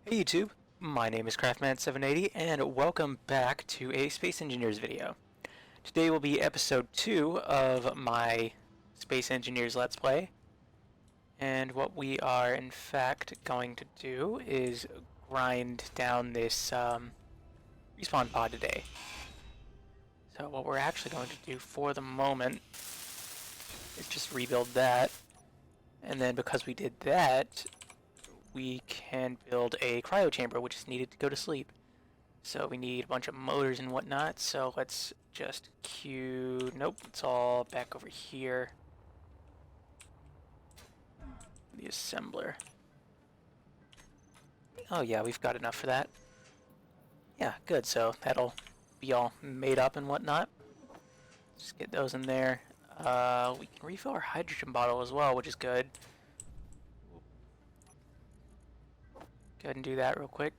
Hey YouTube, my name is Craftman780 and welcome back to a Space Engineers video. Today will be episode 2 of my Space Engineers Let's Play. And what we are in fact going to do is grind down this respawn pod today. So what we're actually going to do for the moment is just rebuild that. And then because we did that, we can build a cryo chamber, which is needed to go to sleep. So we need a bunch of motors and whatnot, so let's just queue... Nope, it's all back over here. The assembler. Oh yeah, we've got enough for that. Yeah, good, so that'll be all made up and whatnot. Just get those in there. We can refill our hydrogen bottle as well, which is good. Go ahead and do that real quick.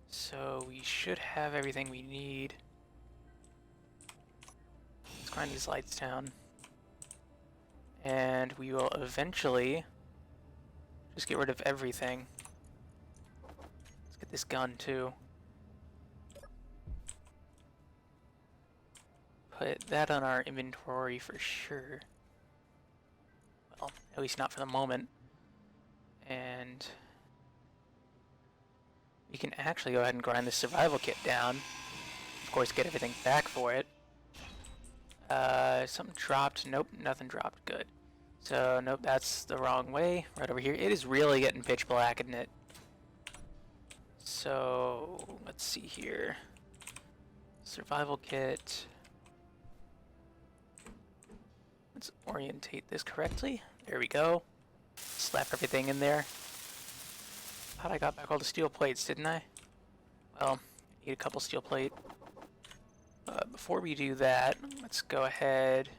So we should have everything we need. Let's grind these lights down. And we will eventually just get rid of everything. Let's get this gun too. Put that on our inventory for sure. Well, at least not for the moment. And we can actually go ahead and grind the survival kit down. Of course, get everything back for it. Something dropped. Nope, nothing dropped. Good. So, nope, that's the wrong way. Right over here. It is really getting pitch black, isn't it? So, let's see here. Survival kit. Let's orientate this correctly. There we go. Slap everything in there. Thought I got back all the steel plates, didn't I? Well, need a couple steel plate. Before we do that, let's go ahead.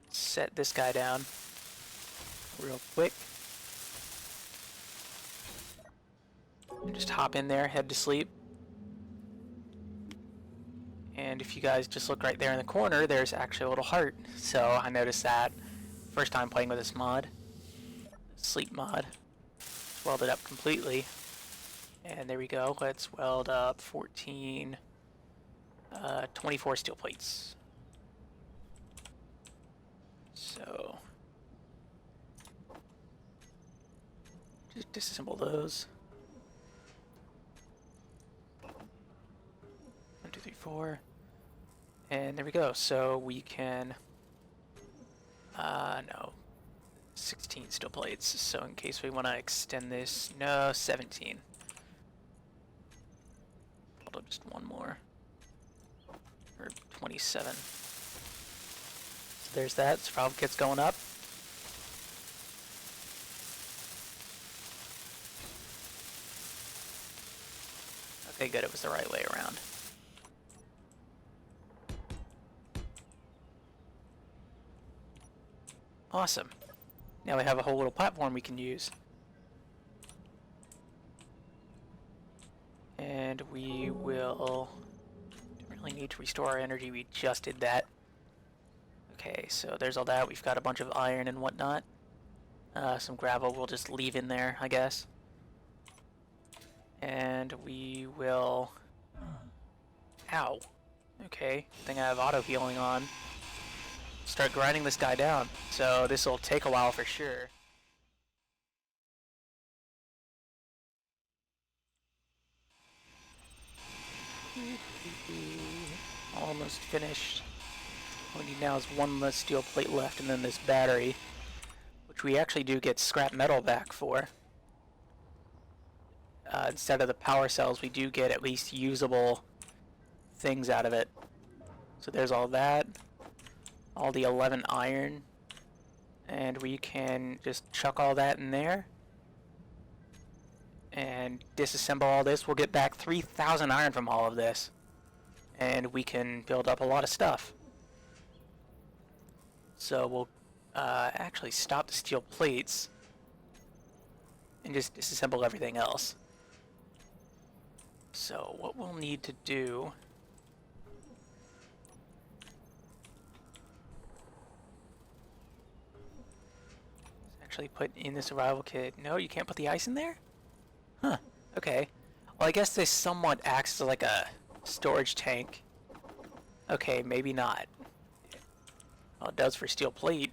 Set this guy down real quick. And just hop in there, head to sleep. And if you guys just look right there in the corner, there's actually a little heart. So I noticed that first time playing with this mod. Sleep mod. Just weld it up completely. And there we go. Let's weld up 14, 24 steel plates. So just disassemble those. 1, 2, 3, 4. And there we go. So we can, no, 16 steel plates. So in case we want to extend this, no, 17. Hold up just one more. Or 27. So there's that. Survival kit's going up. Okay, good. It was the right way around. Awesome. Now we have a whole little platform we can use. And we will... Don't really need to restore our energy, we just did that. Okay, so there's all that. We've got a bunch of iron and whatnot. Some gravel we'll just leave in there, I guess. And we will... Ow. Okay, I think I have auto healing on. Start grinding this guy down. So this will take a while for sure. Almost finished. All we need now is one less steel plate left and then this battery, which we actually do get scrap metal back for. Instead of the power cells, we do get at least usable things out of it. So there's all that. All the 11 iron, and we can just chuck all that in there and disassemble all this. We'll get back 3,000 iron from all of this, and we can build up a lot of stuff. So we'll actually stop the steel plates and just disassemble everything else. So what we'll need to do actually put in the survival kit. No, you can't put the ice in there? Huh, okay. Well, I guess this somewhat acts as like a storage tank. Okay, maybe not. Well, it does for steel plate,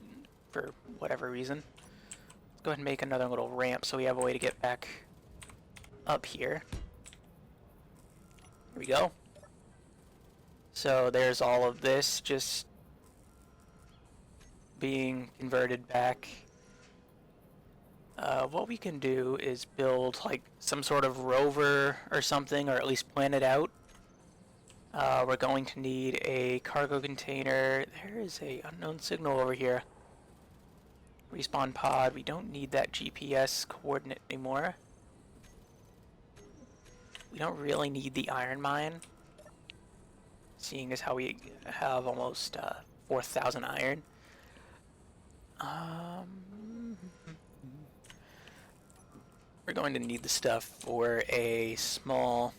for whatever reason. Let's go ahead and make another little ramp so we have a way to get back up here. Here we go. So there's all of this just being converted back. What we can do is build like some sort of rover or something, or at least plan it out. We're going to need a cargo container. There is a unknown signal over here. Respawn pod. We don't need that GPS coordinate anymore. We don't really need the iron mine, seeing as how we have almost 4,000 iron. We're going to need the stuff for a small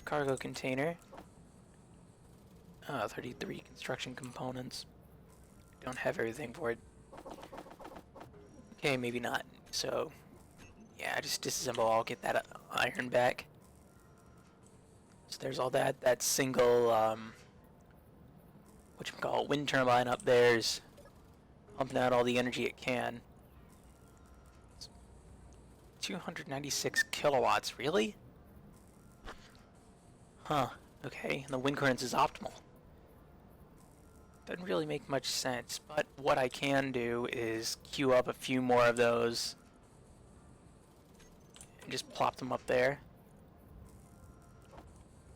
cargo container. 33 construction components. Don't have everything for it. Okay, maybe not. So, yeah, just disassemble. I'll get that iron back. So there's all that. That single, whatchamacallit, wind turbine up there's pumping out all the energy it can. 296 kilowatts, really? Huh, okay, and the wind currents is optimal. Doesn't really make much sense, but what I can do is queue up a few more of those and just plop them up there. So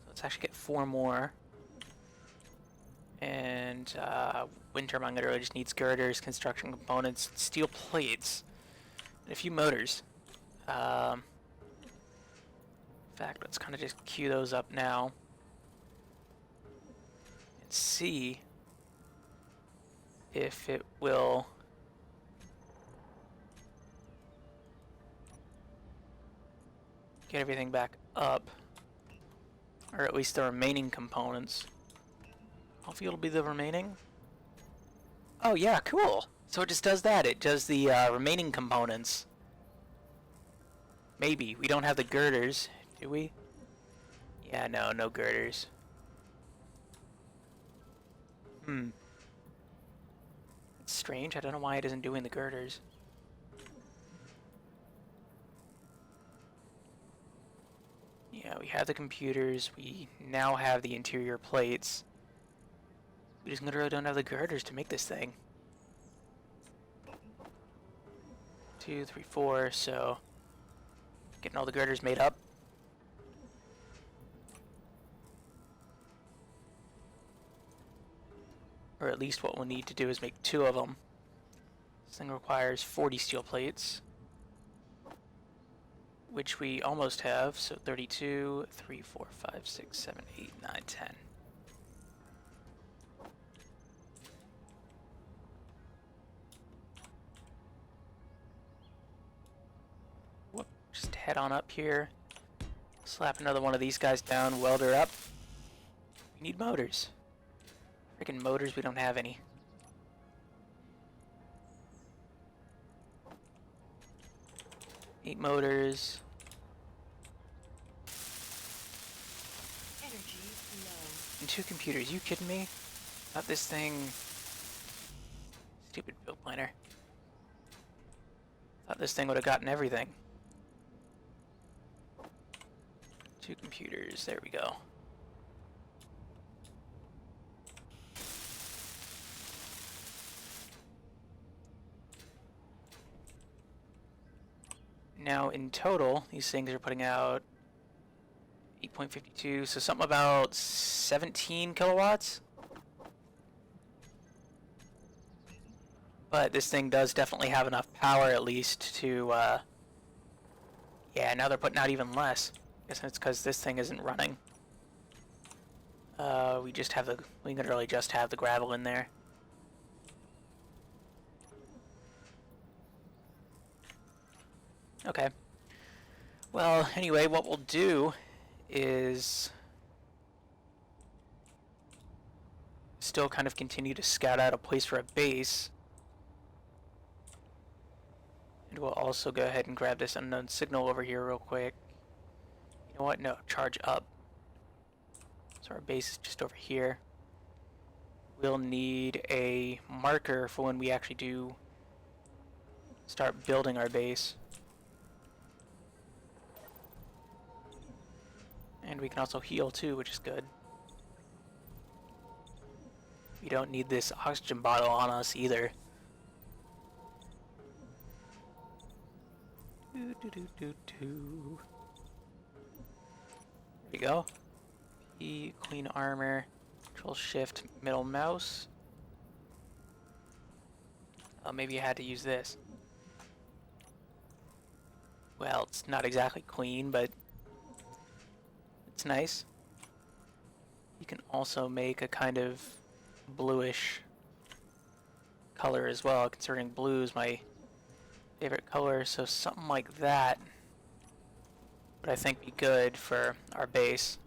let's actually get 4 more. And wind turbine literally just needs girders, construction components, steel plates, and a few motors. In fact, let's kind of just queue those up now and see if it will get everything back up, or at least the remaining components. Hopefully it'll be the remaining. Oh yeah, cool. So it just does that. It does the remaining components. Maybe. We don't have the girders, do we? Yeah, no girders. It's strange. I don't know why it isn't doing the girders. Yeah, we have the computers. We now have the interior plates. We just literally don't have the girders to make this thing. 2, 3, 4, so getting all the girders made up. Or at least what we'll need to do is make 2 of them. This thing requires 40 steel plates, which we almost have, so 32, 3, 4, 5, 6, 7, 8, 9, 10. Whoop, just head on up here, slap another one of these guys down, weld her up. We need motors. Freaking motors, we don't have any. Eight motors. Energy low. And 2 computers. You kidding me? Not this thing. Stupid build planner. Thought this thing would have gotten everything. 2 computers. There we go. Now, in total, these things are putting out 8.52, so something about 17 kilowatts. But this thing does definitely have enough power, at least, to, yeah, now they're putting out even less. I guess it's because this thing isn't running. We literally just have the gravel in there. Okay. Well, anyway, what we'll do is still kind of continue to scout out a place for a base. And we'll also go ahead and grab this unknown signal over here real quick. You know what? No, charge up. So our base is just over here. We'll need a marker for when we actually do start building our base. And we can also heal too, which is good. We don't need this oxygen bottle on us either. There we go. E, clean armor, Control Shift, middle mouse. Oh, maybe I had to use this. Well, it's not exactly clean, but it's nice. You can also make a kind of bluish color as well, considering blue is my favorite color, so something like that would I think be good for our base.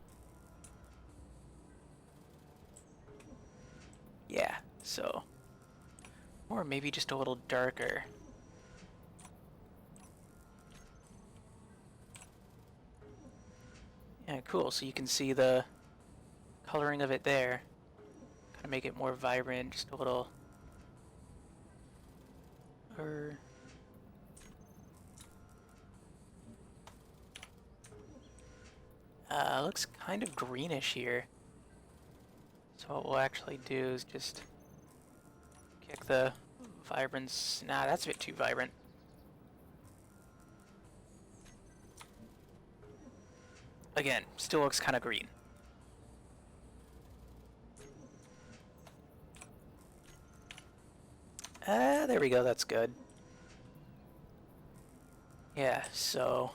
Yeah, so, or maybe just a little darker. Yeah, cool, so you can see the coloring of it there. Kind of make it more vibrant, just a little. Looks kind of greenish here. So what we'll actually do is just kick the vibrance. Nah, that's a bit too vibrant. Again, still looks kind of green. There we go, that's good. Yeah, so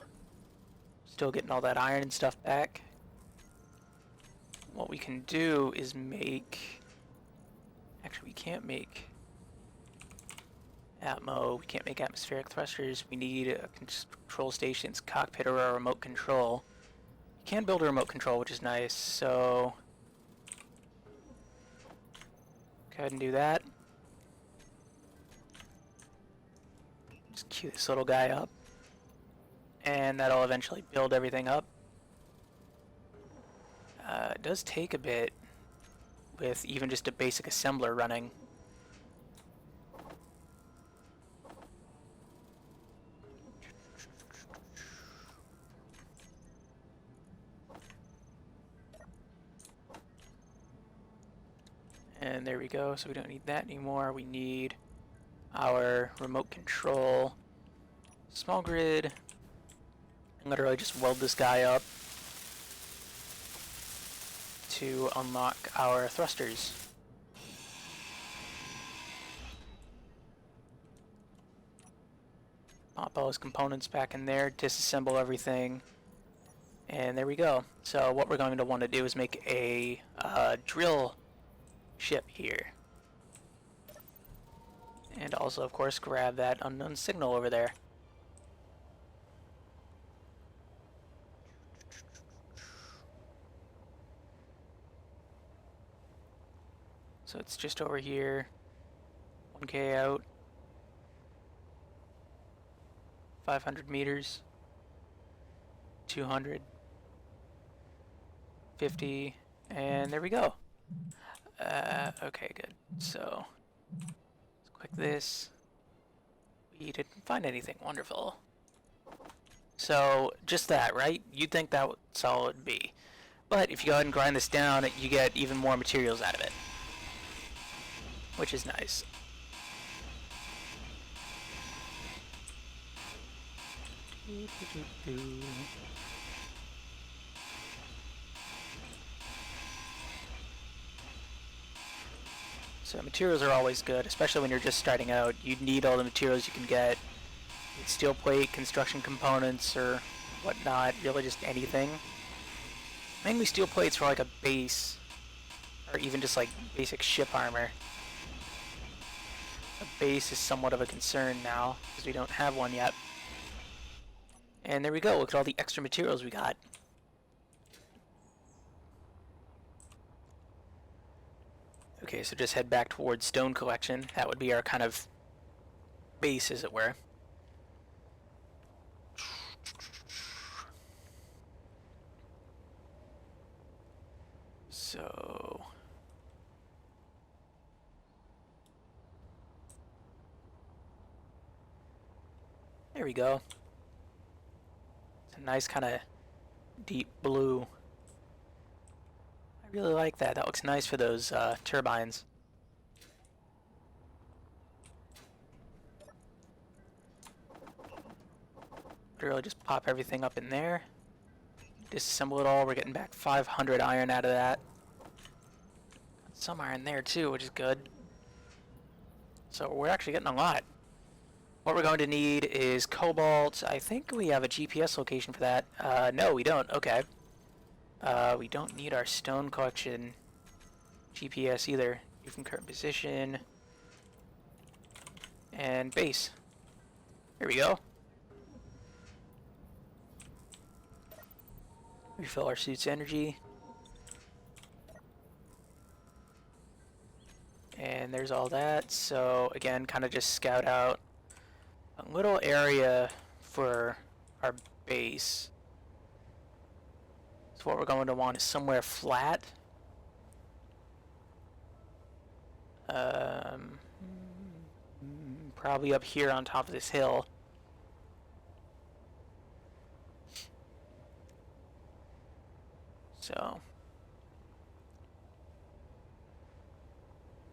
still getting all that iron and stuff back. What we can do is make... Actually, we can't make Atmo, we can't make atmospheric thrusters. We need a control station's cockpit or a remote control. You can build a remote control, which is nice, so go ahead and do that. Just queue this little guy up, and that'll eventually build everything up. It does take a bit with even just a basic assembler running. And there we go, so we don't need that anymore. We need our remote control small grid. And literally just weld this guy up to unlock our thrusters. Pop all his components back in there, disassemble everything, and there we go. So what we're going to want to do is make a drill ship here. And also, of course, grab that unknown signal over there. So it's just over here, 1K out, 500 meters, 200, 50, and there we go. Okay, good. So let's click this. We didn't find anything. Wonderful. So just that, right? You'd think that's all it'd be. But if you go ahead and grind this down, you get even more materials out of it, which is nice. So materials are always good, especially when you're just starting out. You need all the materials you can get. Steel plate, construction components, or whatnot, really just anything. Mainly steel plates for like a base, or even just like basic ship armor. A base is somewhat of a concern now, because we don't have one yet. And there we go, look at all the extra materials we got. Okay, so just head back towards stone collection. That would be our kind of base, as it were. So there we go. It's a nice kind of deep blue. I really like that. That looks nice for those turbines. Really just pop everything up in there. Disassemble it all. We're getting back 500 iron out of that. Some iron there too, which is good. So we're actually getting a lot. What we're going to need is cobalt. I think we have a GPS location for that. No, we don't. Okay. We don't need our stone collection GPS either. View from current position. And base. Here we go. Refill our suit's energy. And there's all that. So again, kind of just scout out a little area for our base. So what we're going to want is somewhere flat. Probably up here on top of this hill. So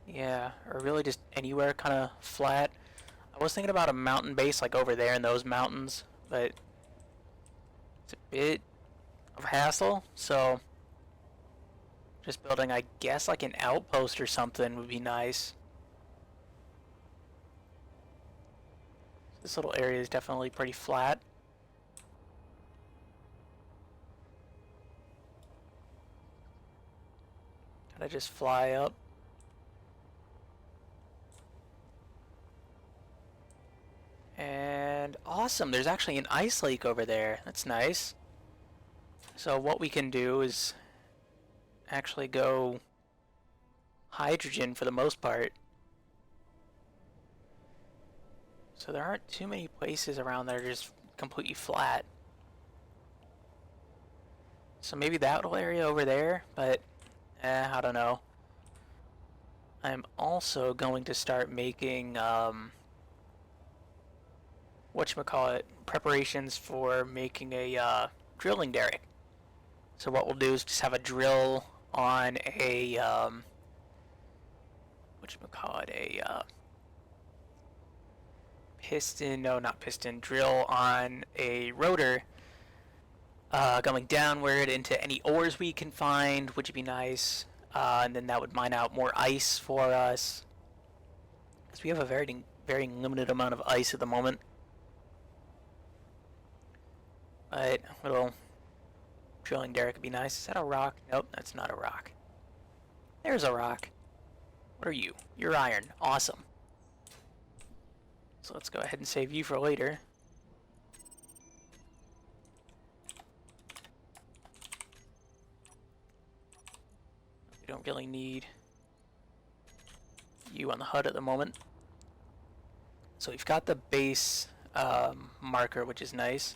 yeah, or really just anywhere kind of flat. I was thinking about a mountain base like over there in those mountains, but it's a bit of hassle, so just building, I guess, like an outpost or something would be nice. This little area is definitely pretty flat. Kind of just fly up. And awesome, there's actually an ice lake over there. That's nice. So what we can do is actually go hydrogen for the most part. So there aren't too many places around that are just completely flat. So maybe that little area over there, but I don't know. I'm also going to start making whatchamacallit, preparations for making a drilling derrick. So what we'll do is just have a drill on a whatchamacallit, a piston, no, not piston, drill on a rotor going downward into any ores we can find, which would be nice. And then that would mine out more ice for us, because we have a very limited amount of ice at the moment. But a little drilling derrick would be nice. Is that a rock? Nope, that's not a rock. There's a rock. What are you? You're iron. Awesome. So let's go ahead and save you for later. We don't really need you on the HUD at the moment. So we've got the base marker, which is nice.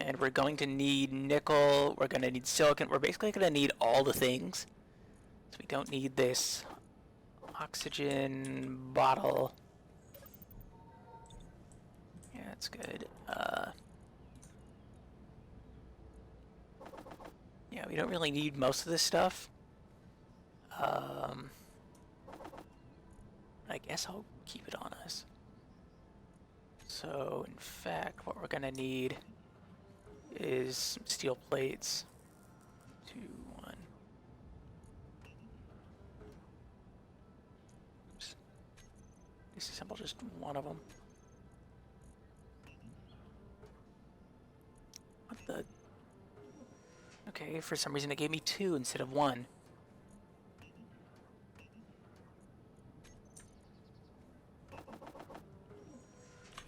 And we're going to need nickel, we're going to need silicon, we're basically going to need all the things. So we don't need this oxygen bottle. Yeah, that's good. Yeah, we don't really need most of this stuff. I guess I'll keep it on us. So, in fact, what we're going to need is some steel plates. 2, 1. Oops. Disassemble just one of them. What the? Okay, for some reason it gave me 2 instead of 1.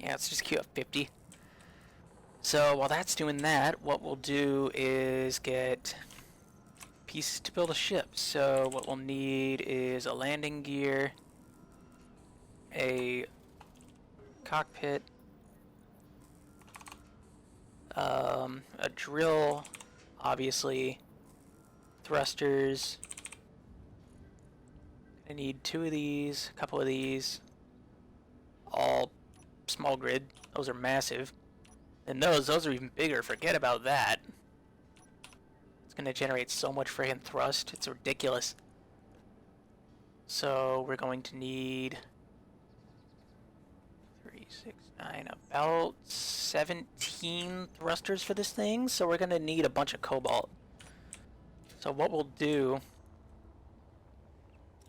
Yeah, let's just queue up 50. So while that's doing that, what we'll do is get pieces to build a ship. So what we'll need is a landing gear, a cockpit, A drill, obviously. Thrusters. I need 2 of these, a couple of these. All small grid. Those are massive. And those are even bigger. Forget about that. It's gonna generate so much friggin' thrust. It's ridiculous. So we're going to need 3, 6, 9, about 17 thrusters for this thing. So we're gonna need a bunch of cobalt. So what we'll do,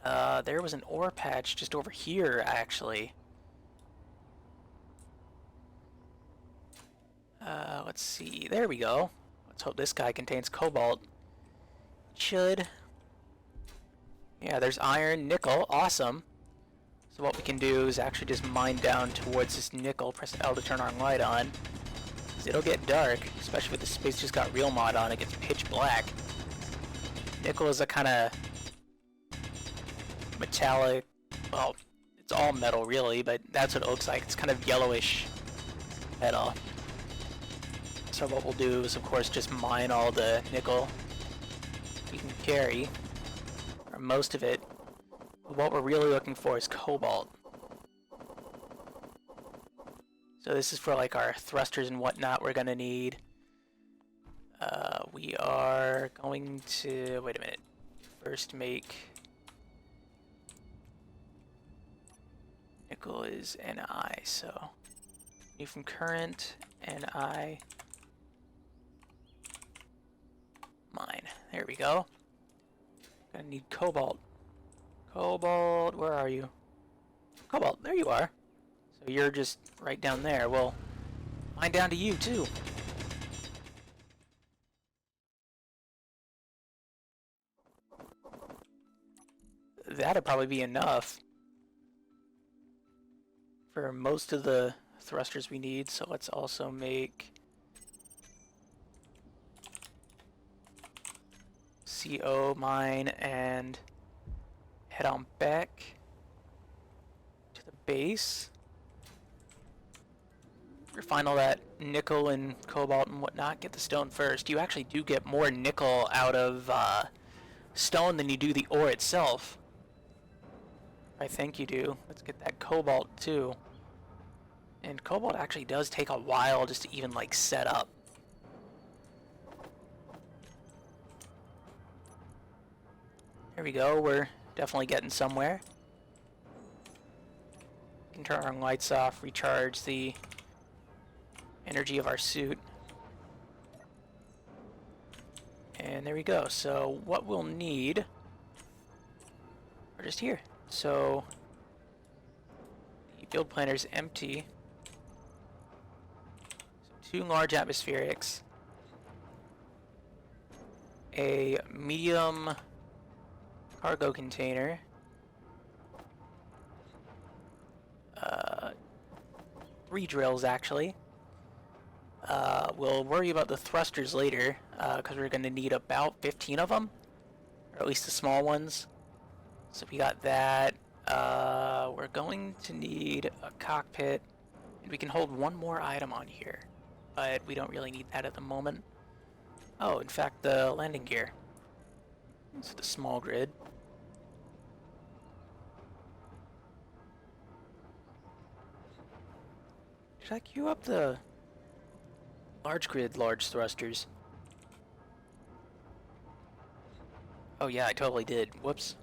there was an ore patch just over here, actually. Let's see, there we go. Let's hope this guy contains cobalt. Should. Yeah, there's iron, nickel, awesome. So what we can do is actually just mine down towards this nickel, press L to turn our light on. 'Cause it'll get dark, especially with the Space Just Got Real mod on, it gets pitch black. Nickel is a kind of metallic, well, it's all metal really, but that's what it looks like. It's kind of yellowish metal. So what we'll do is, of course, just mine all the nickel we can carry, or most of it. But what we're really looking for is cobalt. So this is for like our thrusters and whatnot we're gonna need. We are going to, wait a minute, first make, nickel is Ni, so need from current, Ni, mine. There we go. Gonna need cobalt. Cobalt, where are you? Cobalt, there you are. So you're just right down there. Well, mine down to you too. That'd probably be enough for most of the thrusters we need. So let's also make CO mine and head on back to the base. Refine all that nickel and cobalt and whatnot. Get the stone first. You actually do get more nickel out of stone than you do the ore itself. I think you do. Let's get that cobalt too. And cobalt actually does take a while just to even like set up. There we go, we're definitely getting somewhere. We can turn our lights off, recharge the energy of our suit. And there we go. So what we'll need are just here. So the build planner is empty. So 2 large atmospherics, a medium cargo container, 3 drills actually. We'll worry about the thrusters later, because we're going to need about 15 of them, or at least the small ones. So we got that. We're going to need a cockpit, and we can hold 1 more item on here, but we don't really need that at the moment. Oh, in fact, the landing gear. So the small grid. Should I queue up the large grid, large thrusters? Oh yeah, I totally did. Whoops.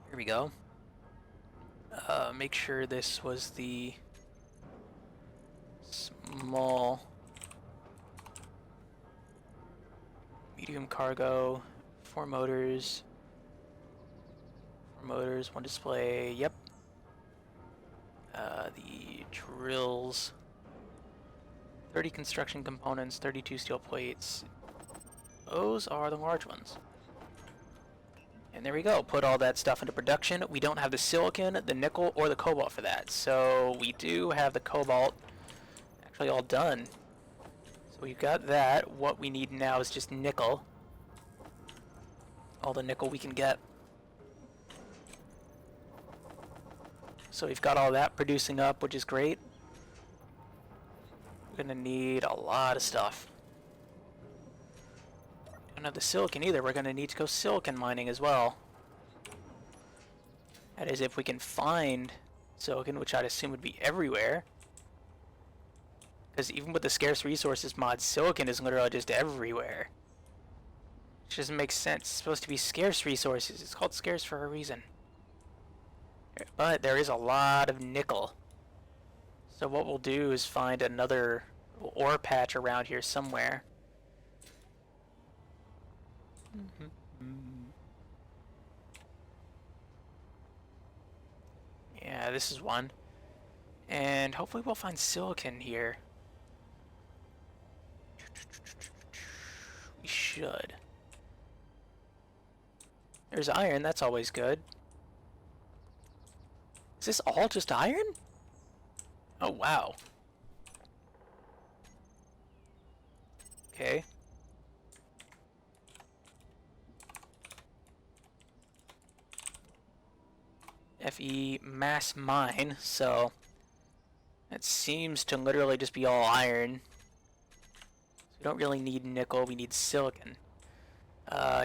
Here we go. Make sure this was the small, medium cargo, 4 motors, 1 display, yep. The drills, 30 construction components, 32 steel plates. Those are the large ones. And there we go, put all that stuff into production. We don't have the silicon, the nickel, or the cobalt for that. So we do have the cobalt actually all done. So we've got that. What we need now is just nickel. All the nickel we can get. So we've got all that producing up, which is great. We're gonna need a lot of stuff. Don't have the silicon either. We're gonna need to go silicon mining as well. That is, if we can find silicon, which I'd assume would be everywhere. Because even with the scarce resources mod, silicon is literally just everywhere. Which doesn't make sense. It's supposed to be scarce resources. It's called scarce for a reason. But there is a lot of nickel. So what we'll do is find another ore patch around here somewhere. Yeah, this is one. And hopefully we'll find silicon here. We should. There's iron, that's always good. Is this all just iron? Oh, wow. Okay. FE mass mine, so that seems to literally just be all iron. So we don't really need nickel, we need silicon.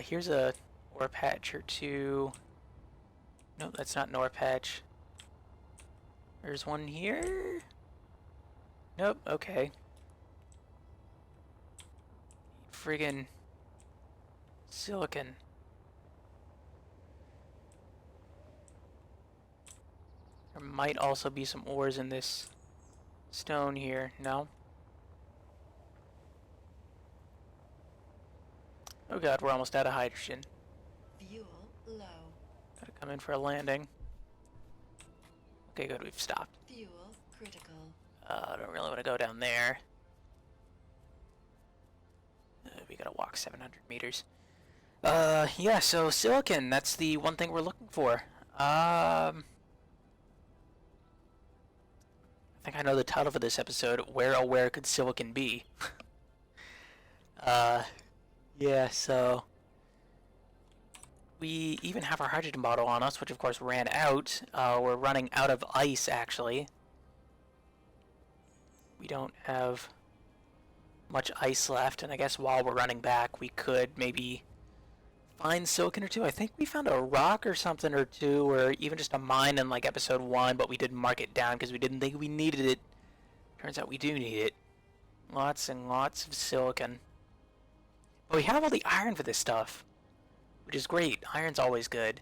Here's a ore patch or two. No, that's not an ore patch. There's one here. Nope, okay. Friggin' silicon. There might also be some ores in this stone here. No? Oh god, we're almost out of hydrogen. Fuel low. Gotta come in for a landing. Okay, good, we've stopped. Fuel critical. I don't really want to go down there. We gotta walk 700 meters. Yeah, so silicon, that's the one thing we're looking for. I think I know the title for this episode, Where Oh Where Could Silicon Be? Yeah, so we even have our hydrogen bottle on us, which of course ran out. We're running out of ice, actually. We don't have much ice left, and I guess while we're running back, we could maybe find silicon or two. I think we found a rock or something or two, or even just a mine in like episode 1, but we didn't mark it down because we didn't think we needed it. Turns out we do need it. Lots and lots of silicon. But we have all the iron for this stuff, which is great. Iron's always good.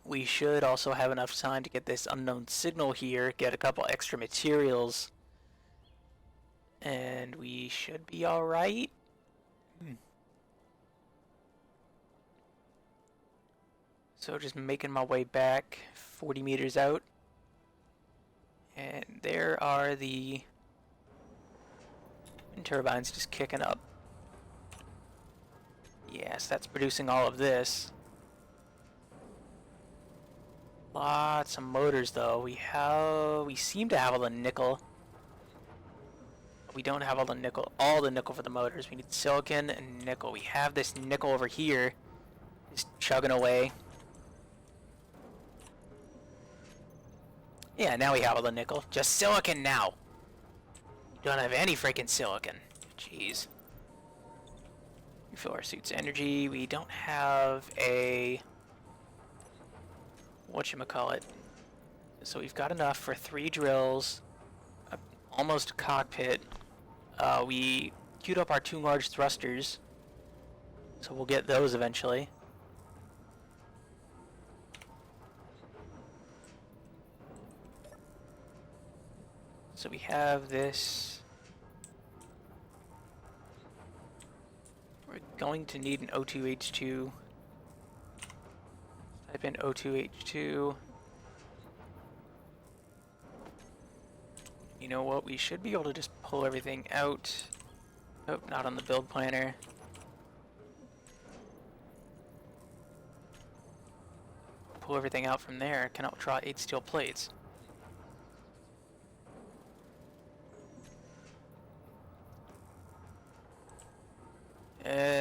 We should also have enough time to get this unknown signal here, get a couple extra materials, and we should be alright. So just making my way back 40 meters out. And there are the wind turbines just kicking up. Yes, that's producing all of this. Lots of motors though. We seem to have all the nickel. We don't have all the nickel for the motors. We need silicon and nickel. We have this nickel over here. Just chugging away. Yeah, now we have all the nickel. Just silicon now. We don't have any freaking silicon. Jeez. Refill our suit's energy. We don't have a whatchamacallit. So we've got enough for 3 drills, almost a cockpit. We queued up our 2 large thrusters, so we'll get those eventually. So we have this. We're going to need an O2H2. Type in O2H2. You know what? We should be able to just pull everything out. Oh, not on the build planner. Pull everything out from there. Cannot draw 8 steel plates.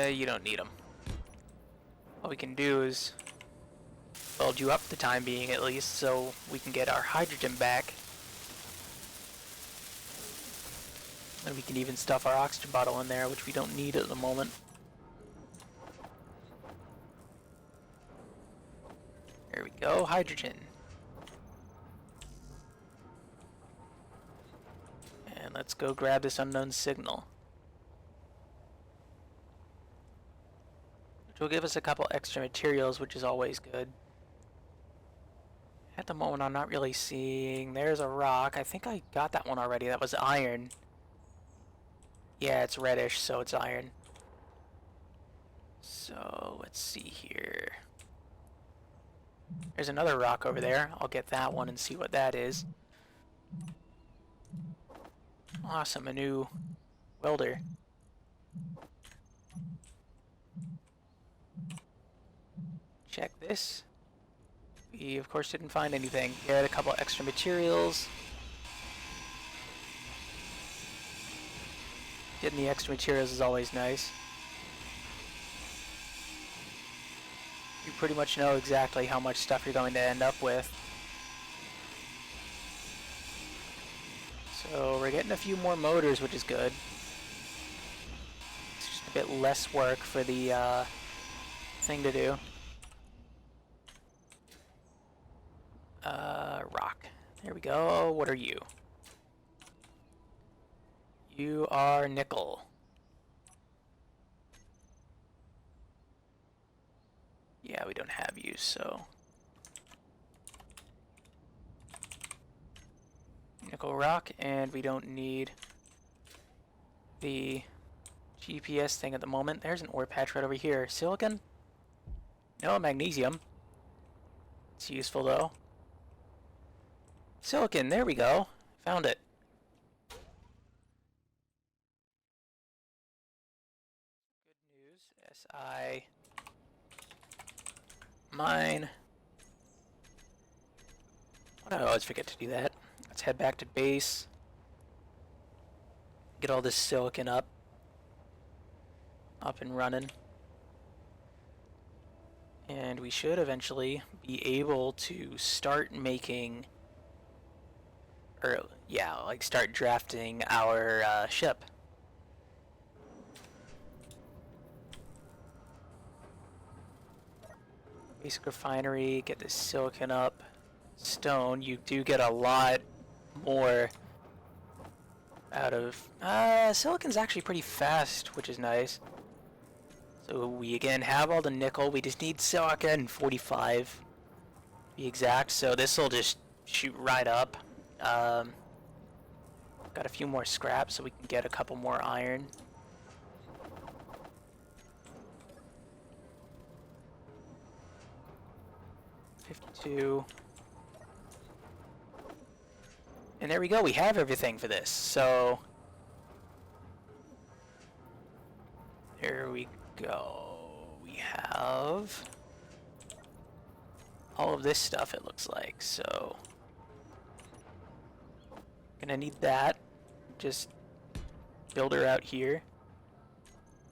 You don't need them. What we can do is build you up for the time being at least, so we can get our hydrogen back. And we can even stuff our oxygen bottle in there, which we don't need at the moment. There we go, hydrogen. And let's go grab this unknown signal. Which will give us a couple extra materials, which is always good. At the moment, I'm not really seeing... There's a rock. I think I got that one already. That was iron. Yeah, it's reddish, so it's iron. So, let's see here. There's another rock over there. I'll get that one and see what that is. Awesome, a new welder. Check this. We, of course, didn't find anything. Get a couple extra materials. Getting the extra materials is always nice. You pretty much know exactly how much stuff you're going to end up with. So we're getting a few more motors, which is good. It's just a bit less work for the thing to do. Rock. There we go. What are you? You are nickel. Yeah, we don't have you, so... Nickel rock, and we don't need the GPS thing at the moment. There's an ore patch right over here. Silicon? No, magnesium. It's useful, though. Silicon, there we go. Found it. Good news. SI mine. I always forget to do that. Let's head back to base. Get all this silicon up and running. And we should eventually be able to start making... Or, yeah, like start drafting our ship. Basic refinery, get this silicon up. Stone, you do get a lot more out of... silicon's actually pretty fast, which is nice. So we again have all the nickel, we just need silicon, 45 to be exact, so this will just shoot right up. Got a few more scraps so we can get a couple more iron. $52. And there we go, we have everything for this, so... There we go. We have... all of this stuff, it looks like, so... Gonna need that. Just build her out here.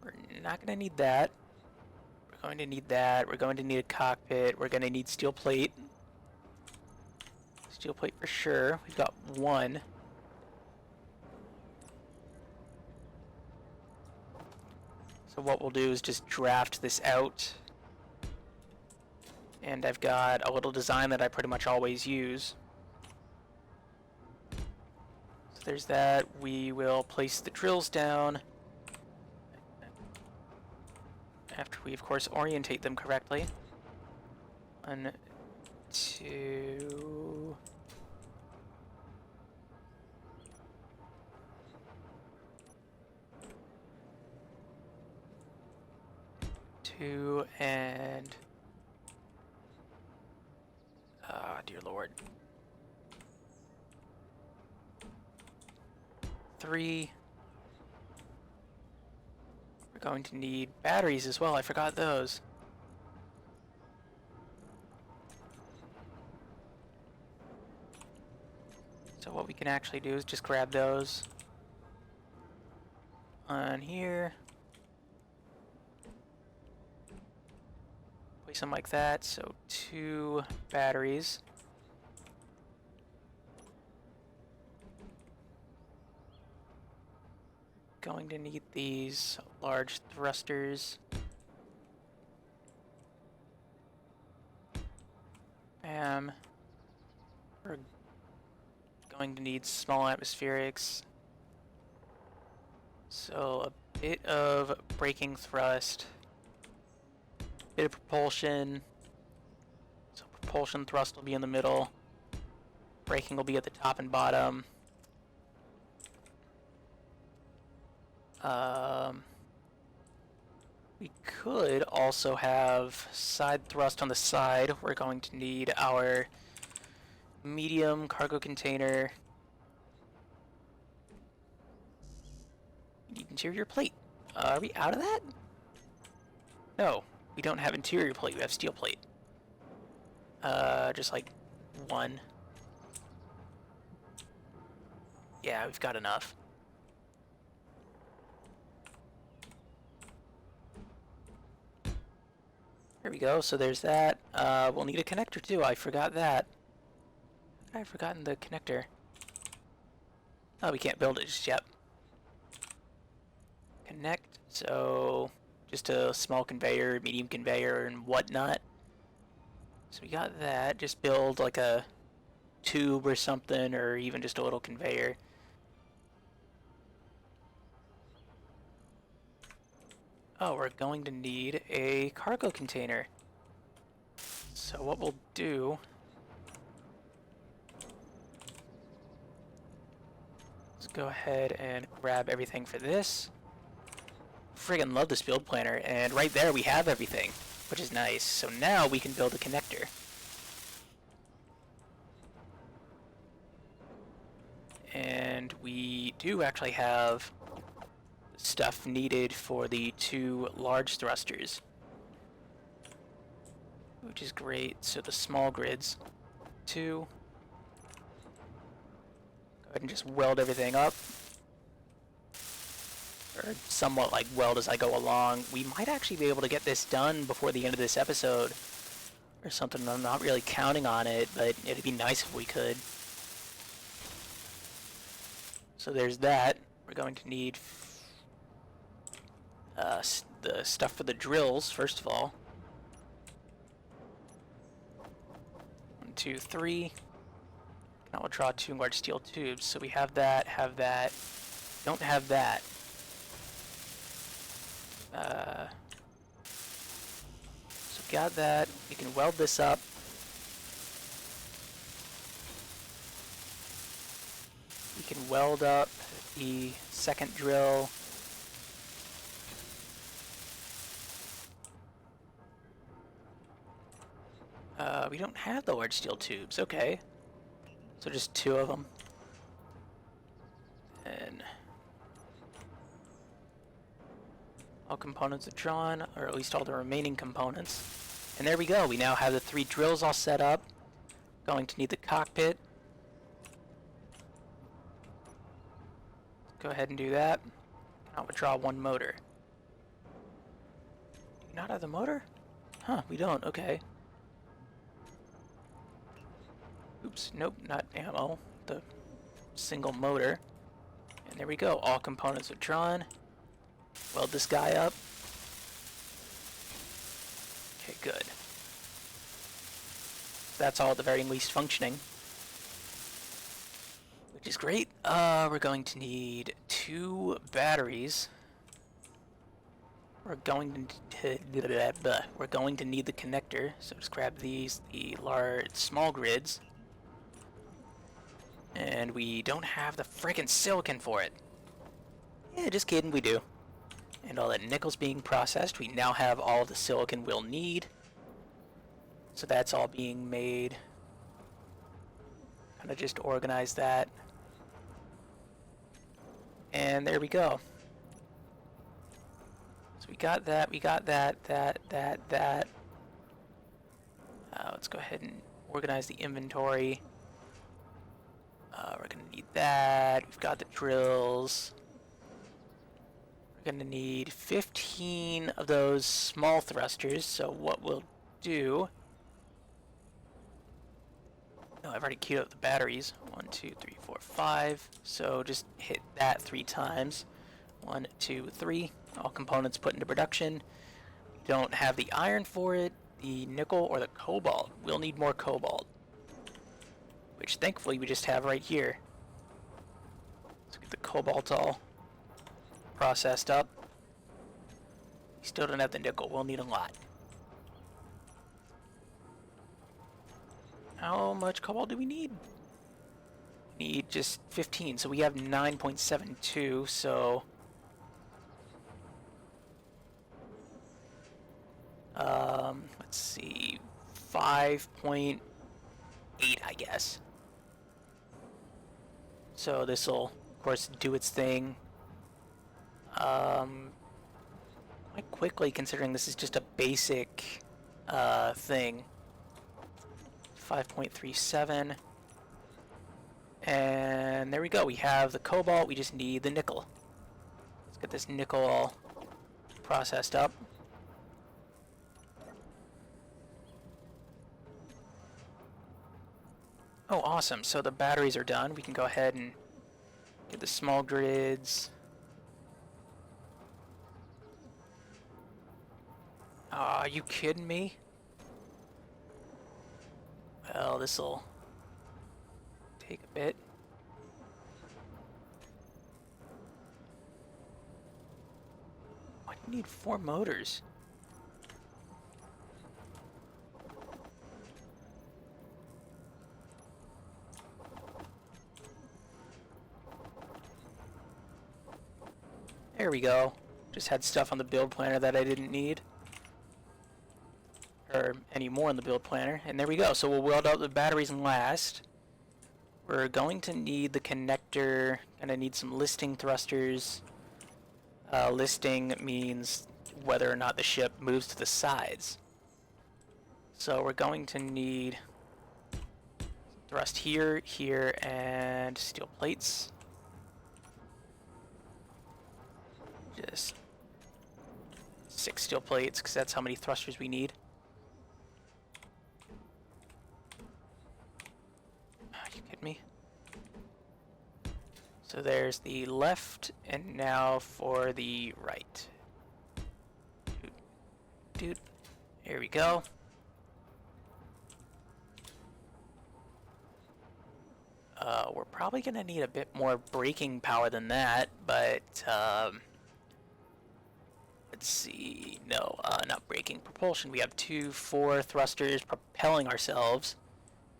We're not gonna need that. We're going to need that. We're going to need a cockpit. We're gonna need steel plate. Steel plate for sure. We've got one. So what we'll do is just draft this out. And I've got a little design that I pretty much always use. So there's that. We will place the drills down. After we, of course, orientate them correctly. 1, 2... 2 and... dear Lord. 3. We're going to need batteries as well. I forgot those. So what we can actually do is just grab those on here. Place them like that. So 2 batteries. going to need these large thrusters. Bam. We're going to need small atmospherics. So a bit of braking thrust, bit of propulsion. So propulsion thrust will be in the middle. Braking will be at the top and bottom. We could also have side thrust on the side. We're going to need our medium cargo container. We need interior plate. Are we out of that? No, we don't have interior plate. We have steel plate. Just like one. Yeah, we've got enough. There we go, so there's that. We'll need a connector too, I forgot that. I've forgotten the connector. Oh, we can't build it just yet. Connect, so just a small conveyor, medium conveyor, and whatnot. So we got that, just build like a tube or something, or even just a little conveyor. Oh, we're going to need a cargo container. So what we'll do... Let's go ahead and grab everything for this. Friggin' love this build planner, and right there we have everything, which is nice. So now we can build a connector. And we do actually have stuff needed for the 2 large thrusters, which is great. So the small grids, 2. Go ahead and just weld everything up, or somewhat like weld as I go along. We might actually be able to get this done before the end of this episode, or something. I'm not really counting on it, but it'd be nice if we could. So there's that. We're going to need the stuff for the drills, first of all. 1, 2, 3. Now we'll draw 2 large steel tubes. So we have that, don't have that. So we got that. We can weld this up. We can weld up the second drill. We don't have the large steel tubes. Okay. So just 2 of them. And all components are drawn, or at least all the remaining components. And there we go. We now have the 3 drills all set up. Going to need the cockpit. Go ahead and do that. I'll withdraw 1 motor. Do you not have the motor? Huh, we don't. Okay. Oops, nope, not ammo. The single motor. And there we go. All components are drawn. Weld this guy up. Okay, good. That's all at the very least functioning, which is great. We're going to need 2 batteries. We're going to need the connector. So just grab these, the small grids. And we don't have the frickin' silicon for it. Yeah, just kidding, we do. And all that nickel's being processed. We now have all the silicon we'll need. So that's all being made. Kind of just organize that. And there we go. So we got that, that. Let's go ahead and organize the inventory. We're going to need that. We've got the drills. We're going to need 15 of those small thrusters. So what we'll do... No, I've already queued up the batteries. 1, 2, 3, 4, 5. So just hit that 3 times. 1, 2, 3. All components put into production. Don't have the iron for it, the nickel, or the cobalt. We'll need more cobalt, which thankfully we just have right here. Let's get the cobalt all processed up. We still don't have the nickel. We'll need a lot. How much cobalt do we need? We need just 15, so we have 9.72, so... let's see, 5.8, I guess. So this will, of course, do its thing. Quite quickly, considering this is just a basic thing. 5.37. And there we go. We have the cobalt. We just need the nickel. Let's get this nickel all processed up. Oh, awesome. So the batteries are done. We can go ahead and get the small grids. Are you kidding me? Well, this'll take a bit. Why do you need 4 motors? There we go. Just had stuff on the build planner that I didn't need. Or any more in the build planner. And there we go. So we'll weld out the batteries last. We're going to need the connector. Gonna need some listing thrusters. Listing means whether or not the ship moves to the sides. So we're going to need thrust here, here, and steel plates. Just 6 steel plates, because that's how many thrusters we need. Are you kidding me? So there's the left, and now for the right. Dude, here we go. We're probably gonna need a bit more braking power than that, but let's see. No, not braking. Propulsion. We have 2, 4 thrusters propelling ourselves.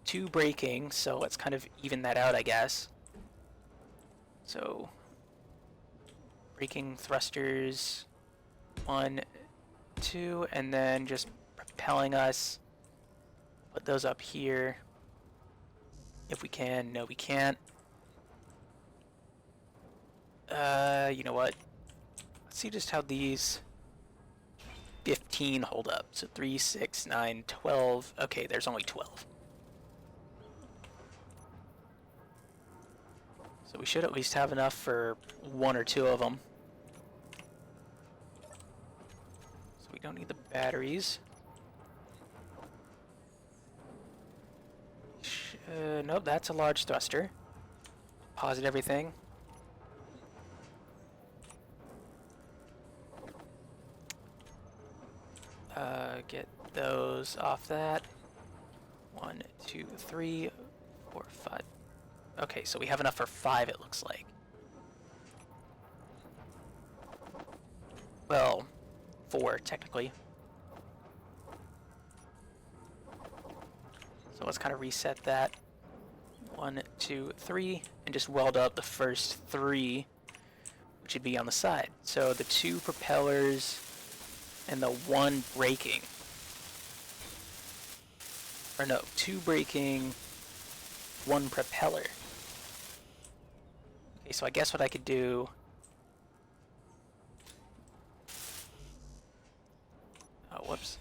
2 braking, so let's kind of even that out, I guess. So, braking thrusters. 1, 2, and then just propelling us. Put those up here. If we can. No, we can't. You know what? Let's see just how these 15 hold up. So 3, 6, 9, 12. Okay, there's only 12. So we should at least have enough for 1 or 2 of them. So we don't need the batteries. Nope, that's a large thruster. Deposit everything. Get those off that. 1, 2, 3, 4, 5. Okay, so we have enough for 5, it looks like. Well, 4, technically. So let's kind of reset that. 1, 2, 3, and just weld up the first 3, which would be on the side. So the 2 propellers and the 1 braking. Or no, 2 braking, 1 propeller. Okay, so I guess what I could do... Oh, whoops.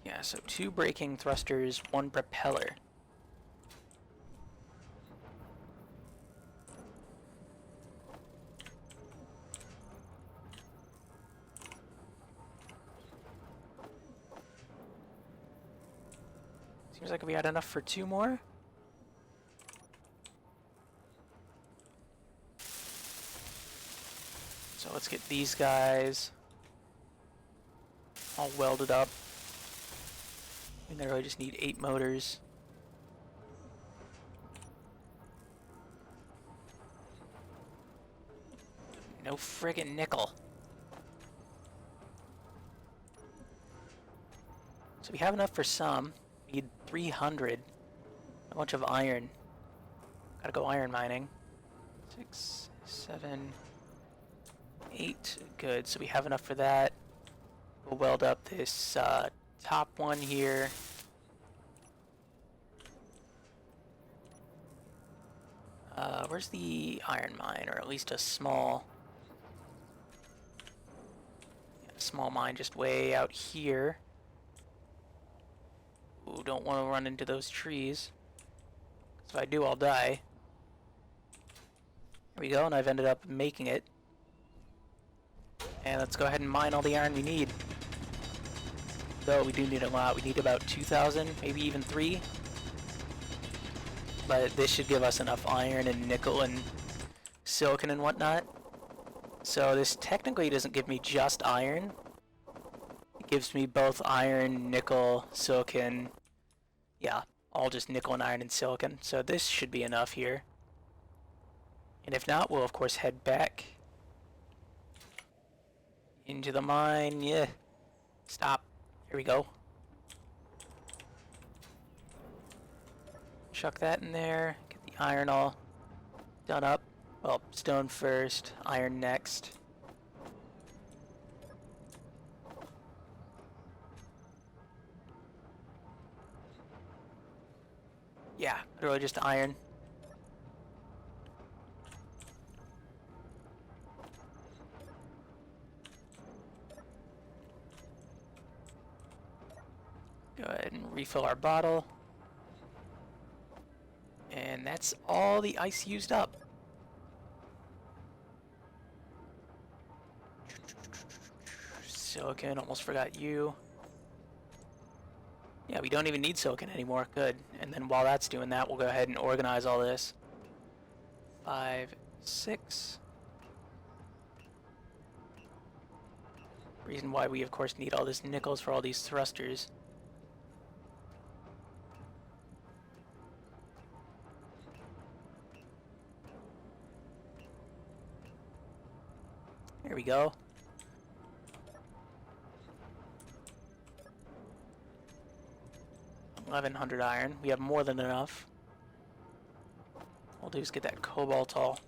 Yeah, so 2 braking thrusters, 1 propeller. Seems like we had enough for 2 more. So let's get these guys all welded up. I literally just need 8 motors. No friggin' nickel. So we have enough for some. We need 300. A bunch of iron. Gotta go iron mining. 6, 7, 8. Good, so we have enough for that. We'll weld up this top one here. Where's the iron mine, or at least a small mine just way out here. Ooh, don't want to run into those trees. So if I do, I'll die. There we go, and I've ended up making it. And let's go ahead and mine all the iron we need. Though we do need a lot. We need about 2,000, maybe even 3. But this should give us enough iron and nickel and silicon and whatnot. So this technically doesn't give me just iron. It gives me both iron, nickel, silicon. Yeah, all just nickel and iron and silicon. So this should be enough here. And if not, we'll of course head back into the mine. Yeah. Stop. Here we go. Chuck that in there. Get the iron all done up. Well, stone first, iron next. Yeah, literally just iron. Go ahead and refill our bottle. And that's all the ice used up. Silicon, almost forgot you. Yeah, we don't even need silicon anymore. Good. And then while that's doing that, we'll go ahead and organize all this. 5, 6. Reason why we, of course, need all this nickels for all these thrusters. There we go. $1,100 iron. We have more than enough. All we'll do is get that cobalt all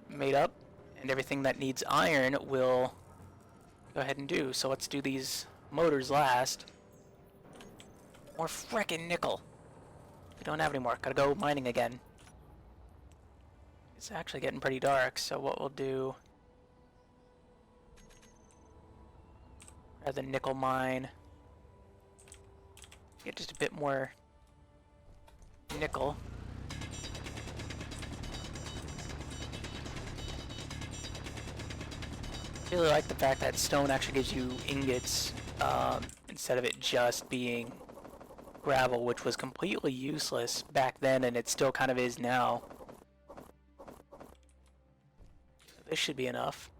made up, and everything that needs iron we'll go ahead and do. So let's do these motors last. More frickin' nickel. We don't have any more. Gotta go mining again. It's actually getting pretty dark, so what we'll do, rather than nickel mine, get just a bit more nickel. I really like the fact that stone actually gives you ingots instead of it just being gravel, which was completely useless back then, and it still kind of is now. So this should be enough.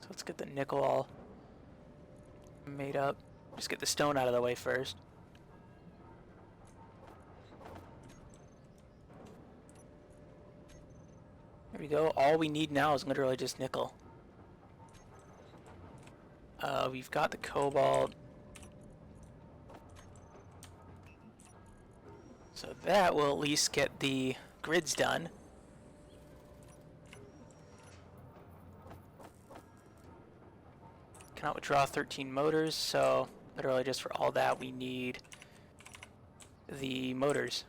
So let's get the nickel all made up. Just get the stone out of the way first. There we go. All we need now is literally just nickel. We've got the cobalt. So that will at least get the grids done. Cannot withdraw 13 motors, so literally just for all that we need the motors.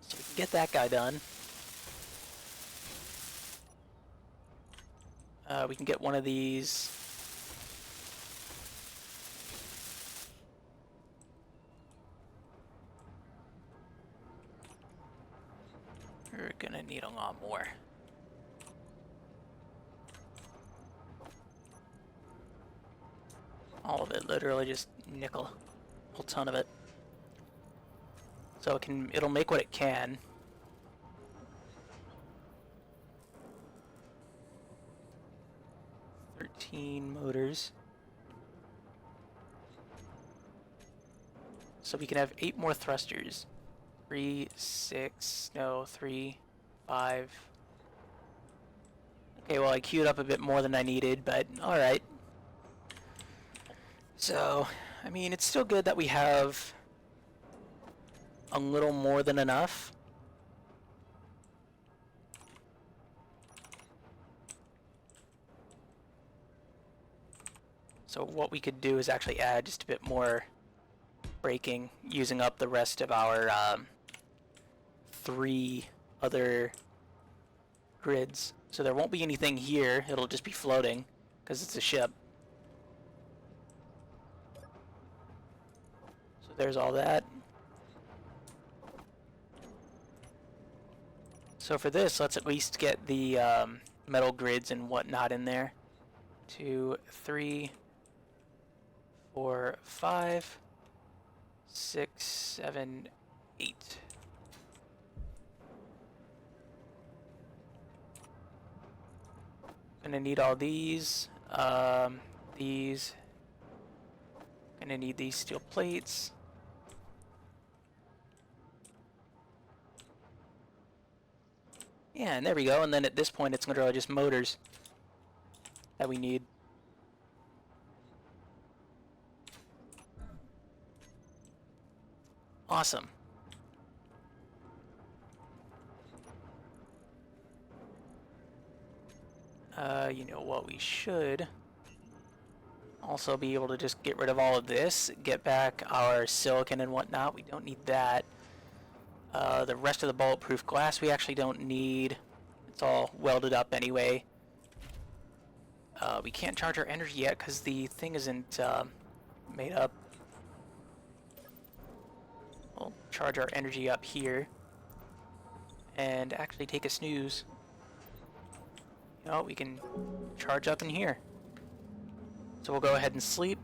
So we can get that guy done. We can get one of these. We're gonna need a lot more. All of it, literally just nickel. A whole ton of it. So it'll make what it can. Motors. So we can have 8 more thrusters. 3, 6, no, 3, 5. Okay, well I queued up a bit more than I needed, but alright. So, I mean, it's still good that we have a little more than enough. So what we could do is actually add just a bit more braking, using up the rest of our 3 other grids. So there won't be anything here, it'll just be floating, because it's a ship. So there's all that. So for this, let's at least get the metal grids and whatnot in there. 2, 3, 4, 5, 6, 7, 8. Gonna need all these. These. Gonna need these steel plates. Yeah, and there we go. And then at this point, it's literally just motors that we need. Awesome. You know what, we should also be able to just get rid of all of this, get back our silicon and whatnot. We don't need that. The rest of the bulletproof glass we actually don't need. It's all welded up anyway. We can't charge our energy yet because the thing isn't made up. We'll charge our energy up here and actually take a snooze. You know, we can charge up in here. So we'll go ahead and sleep.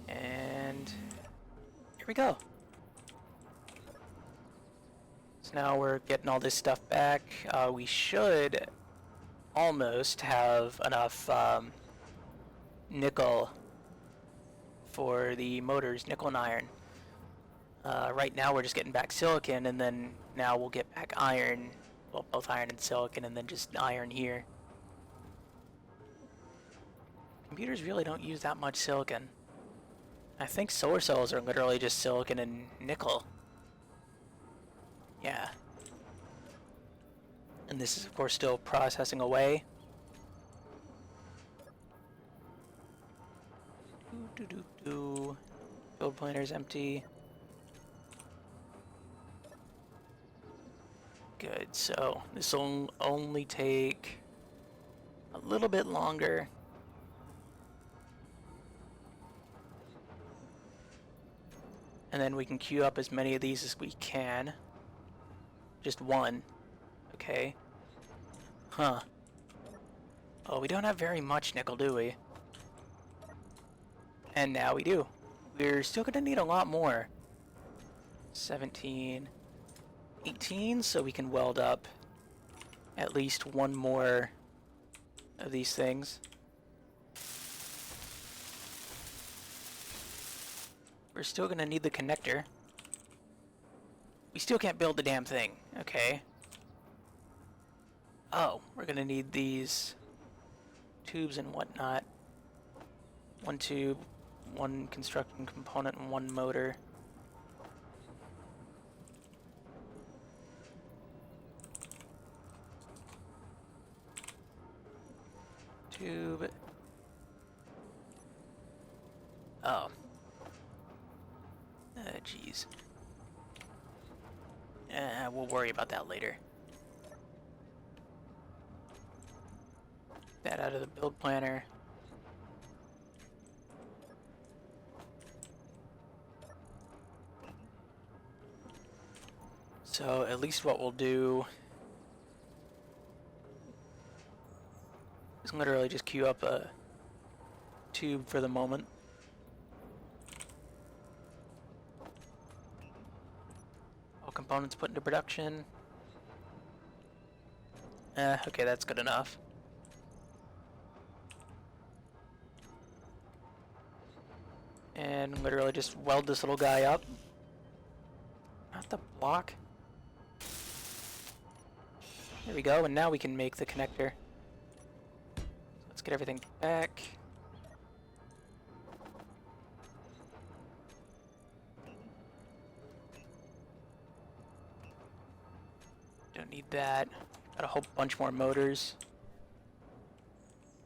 And here we go. So now we're getting all this stuff back. We should almost have enough nickel for the motors, nickel and iron. Right now we're just getting back silicon, and then now we'll get back iron. Well, both iron and silicon, and then just iron here. Computers really don't use that much silicon. I think solar cells are literally just silicon and nickel. Yeah. And this is, of course, still processing away. Build planner's empty. Good, so this will only take a little bit longer. And then we can queue up as many of these as we can. Just one. Okay. Huh. Oh, we don't have very much nickel, do we? And now we do. We're still gonna need a lot more. 17, 18, so we can weld up at least one more of these things. We're still gonna need the connector. We still can't build the damn thing. Okay. Oh, we're gonna need these tubes and whatnot. One tube, one construction component, and one motor. Tube. Oh. Jeez. We'll worry about that later. That out of the build planner. So at least what we'll do is literally just queue up a tube for the moment. All components put into production. Okay, that's good enough. And literally just weld this little guy up. Not the block. There we go, and now we can make the connector. Let's get everything back. Don't need that. Got a whole bunch more motors.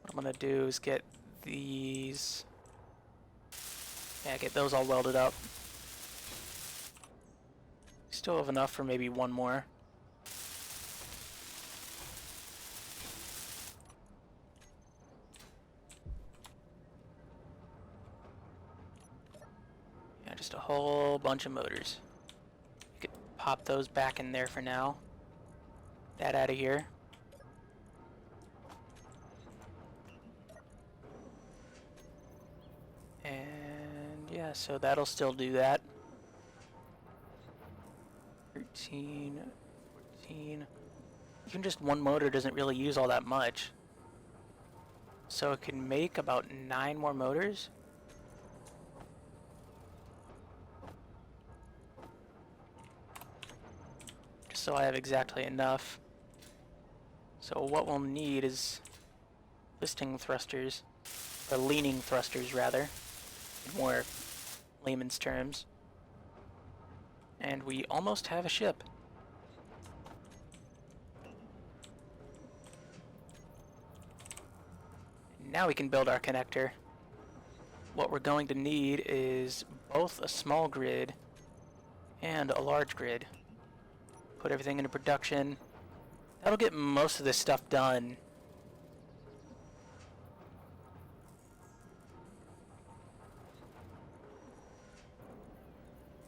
What I'm gonna do is get these. Yeah, get those all welded up. Still have enough for maybe one more. Yeah, just a whole bunch of motors. You could pop those back in there for now. That out of here. And yeah, so that'll still do that. 13, 14. Even just one motor doesn't really use all that much. So it can make about 9 more motors. Just so I have exactly enough. So what we'll need is listing thrusters, or leaning thrusters rather, in more layman's terms. And we almost have a ship. Now we can build our connector. What we're going to need is both a small grid and a large grid. Put everything into production. That'll get most of this stuff done.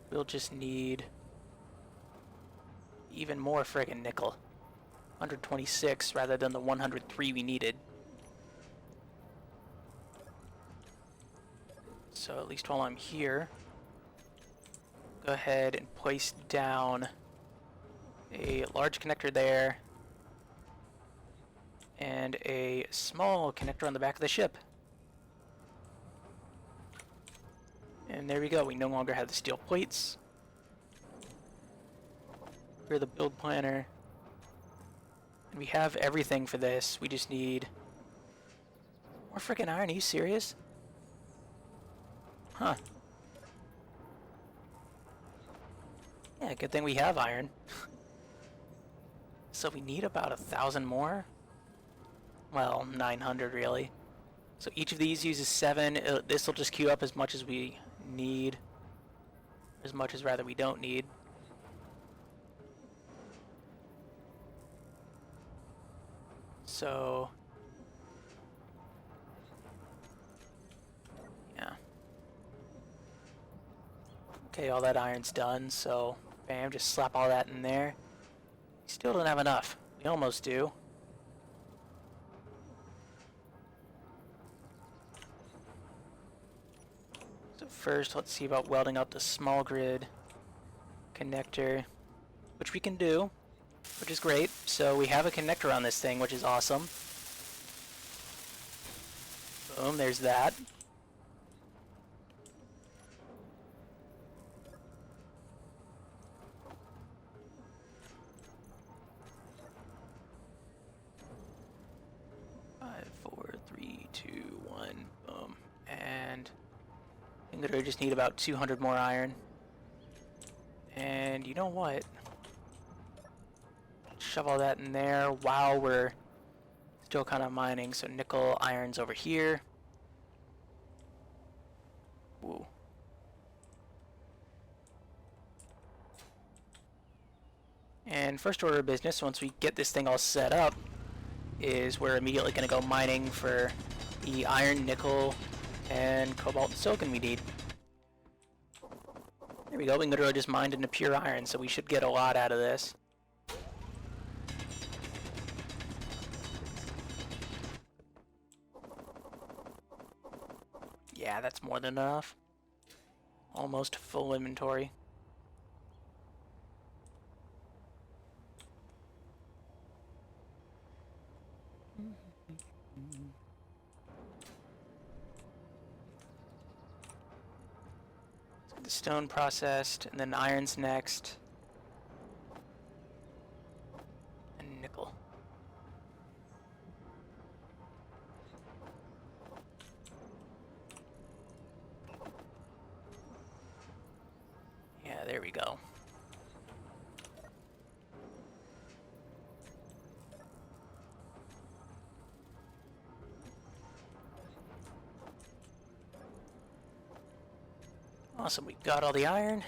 We'll just need even more friggin' nickel. 126 rather than the 103 we needed. So at least while I'm here, go ahead and place down a large connector there and a small connector on the back of the ship. And there we go, we no longer have the steel plates. We're the build planner. And we have everything for this, we just need more frickin' iron. Are you serious? Huh. Yeah, good thing we have iron. So we need about 1,000 more? Well, 900 really. So each of these uses 7. This will just queue up as much as we need. As much as rather we don't need. So yeah. Okay, all that iron's done, so bam, just slap all that in there. Still don't have enough. We almost do. So first, let's see about welding up the small grid connector, which we can do, which is great. So we have a connector on this thing, which is awesome. Boom, there's that. I literally just need about 200 more iron. And you know what? Shove all that in there while we're still kind of mining. So nickel, iron's over here. Woo. And first order of business, once we get this thing all set up, is we're immediately going to go mining for the iron, nickel, and cobalt and silicon we need. There we go, we can literally just mine into pure iron, so we should get a lot out of this. Yeah, that's more than enough. Almost full inventory. Let's get the stone processed, and then iron's next. And nickel. Yeah, there we go. Awesome, we got all the iron.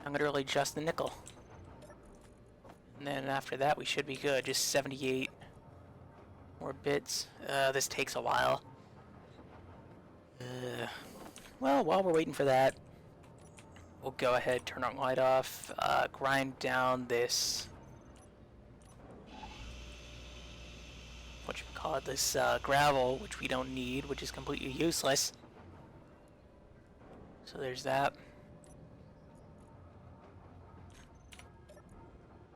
I'm gonna really just the nickel. And then after that we should be good, just 78 more bits. This takes a while. Well, while we're waiting for that, we'll go ahead, turn our light off, grind down this, this gravel, which we don't need, which is completely useless. So there's that.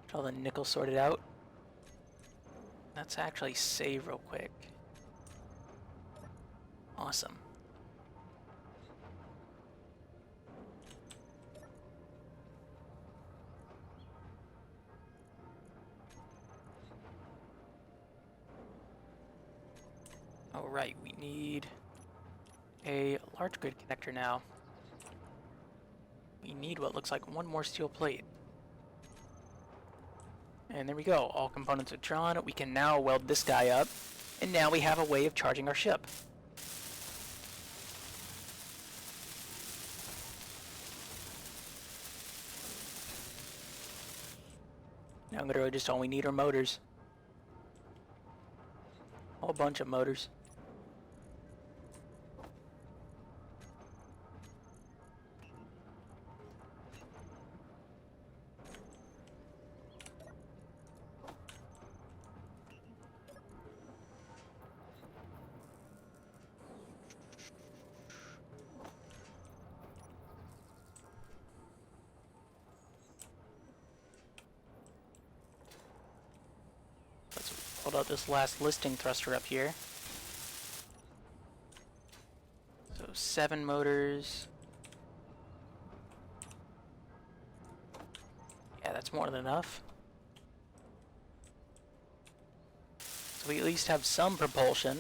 Get all the nickel sorted out. Let's actually save real quick. Awesome. Alright, we need a large grid connector now. We need what looks like one more steel plate. And there we go, all components are drawn. We can now weld this guy up, and now we have a way of charging our ship. Now literally just all we need are motors. A whole bunch of motors. Hold out this last listing thruster up here. So 7 motors. Yeah, that's more than enough. So we at least have some propulsion,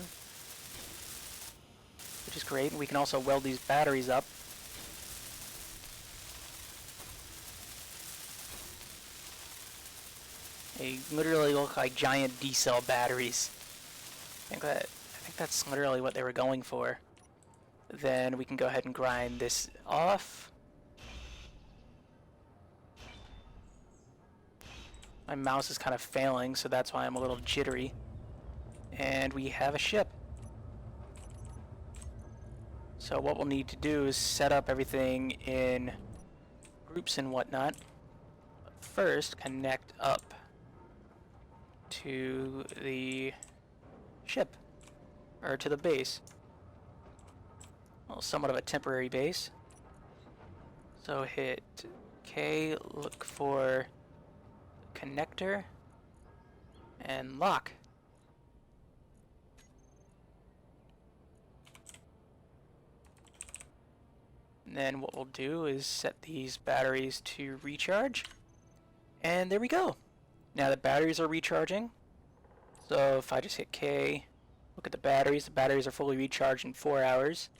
which is great. We can also weld these batteries up. They literally look like giant D-cell batteries. I think that's literally what they were going for. Then we can go ahead and grind this off. My mouse is kind of failing, so that's why I'm a little jittery. And we have a ship. So what we'll need to do is set up everything in groups and whatnot. But first, connect up to the ship, or to the base. Well, somewhat of a temporary base. So hit K, look for connector, and lock. And then what we'll do is set these batteries to recharge, and there we go. Now the batteries are recharging, so if I just hit K, look at the batteries are fully recharged in 4 hours.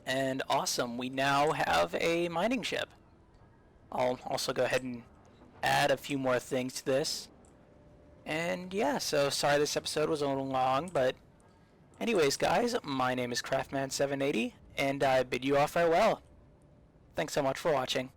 And awesome, we now have a mining ship. I'll also go ahead and add a few more things to this. And yeah, so sorry this episode was a little long, but anyways guys, my name is Craftman780, and I bid you all farewell. Thanks so much for watching.